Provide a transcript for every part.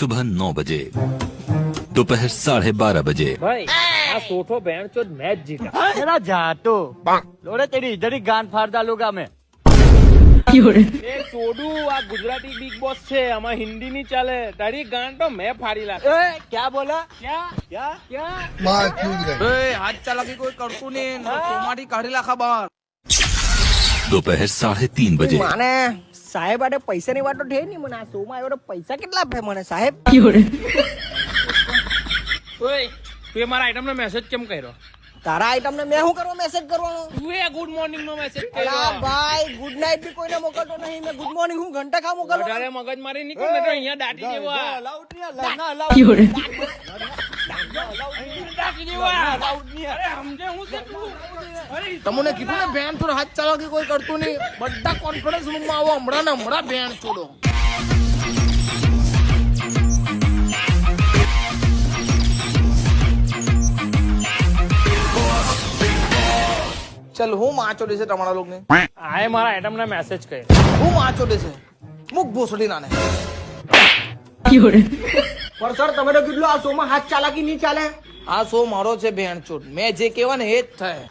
सुबह 9 बजे, दोपहर 12:30 बजे। भाई આ સોઠો બહેન ચોદ મેચ જીતા तेरा जातो लोड़े तेरी इधर ही गान फाड़ डालूंगा मैं। એ ચોડું આ ગુજરાતી બિગ બોસ છે આમાં હિન્દી ની ચાલે તારી ગાંડ તો મેં ફાડી લાગે ए, क्या बोला ક્યાં क्या ક્યાં હાથ ચાલાકી કોઈ કરતું નહીં સોમાથી કાઢી લાખા બહાર दोपहर 3:30 बजे। મને સાહેબ આડે પૈસાની વાતો થઈ ની મને આ શોમાં આવ્યો તો પૈસા કેટલા આપે મને સાહેબ ઓય તું મારા આઈટમ નો મેસેજ કેમ કર્યો તારા આઈટમ ને મેં શું કરવા મેસેજ કરવાનો તું એ ગુડ મોર્નિંગ નો મેસેજ અલા કર્યો ભાઈ ગુડ નાઈટ બી કોઈને મોકલતો નહીં મેં ગુડ મોર્નિંગ હું ઘંટા ખા મોકલવાનો વધારે મગજ મારી નીકળ ને તો અહીંયા દાટી દેવા अलाउड नहीं है ना अलाउड દાટી દેવા અરે સમજે હું છે તું અરે તમને કીધું ને બેન થોડો હાથ ચાલાકી કોઈ કરતું નહીં બધા કોન્ફિડન્સ રૂમમાં આવો હમણાં ને હમણાં બેન છોડો ચલ હું માચો દેશે તમારા લોકોને આએ મારા આઈટમ ને મેસેજ કર્યો હું માચો દેશે મુક ભોસડી નાને પણ સર તમે તો કીધું આ શોમાં હાથ ચાલાકી નહીં ચાલે આ શો મારો છે બેન છોડ મેં જે કહેવા ને એ જ થાય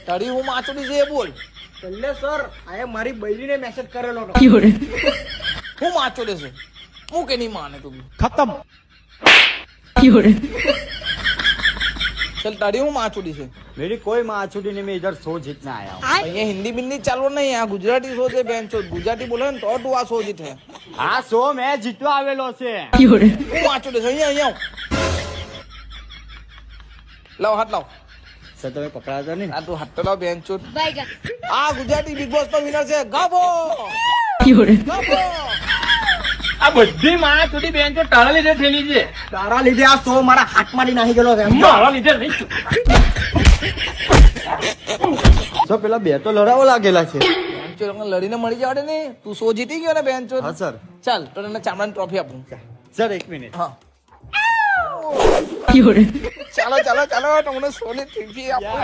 તારી હું માચો દેશે એ બોલ છેલ્લે સર આએ મારી બૈરીને મેસેજ કરેલો હતો હું માચો દેશે હું કે નહીં માને તું खत्म। ચલ તારી હું માચો દેશે मेरी कोई माँ छुट्टी नहीं, मैं इधर शो जीतने आया हूँ। અહીંયા હિન્દી બિન્દી ચાલવો નહીં આ ગુજરાતી શો છે બેન છો ગુજરાતી બોલે ને તો તું આ શો જીતે આ શો મેં જીતવા આવેલો છે। હું વાંચો દેશે અહીંયા લાવ હાથ લાવ સર તમે પકડાતા નહીં આ તું હાથ તો લાવ બેન છો આ ગુજરાતી બિગ બોસ નો વિનર છે ગાબો ગાબો આ બધી મારા સુધી બેન તો તારા લીધે થયેલી છે તારા લીધે આ શો મારા હાથમાંથી નાહી ગયેલો છે મારા લીધે નહીં સર પેલા બે તો લડાવો લાગેલા છે। બેન છો લડીને મળી જવા દે ને તું શો જીતી ગયો ને બેન છો હા સર। ચાલ તો તને ચામડાની ટ્રોફી આપું સર એક મિનિટ હા ચાલો ચાલો ચાલો તમને શો ની ટ્રોફી આપું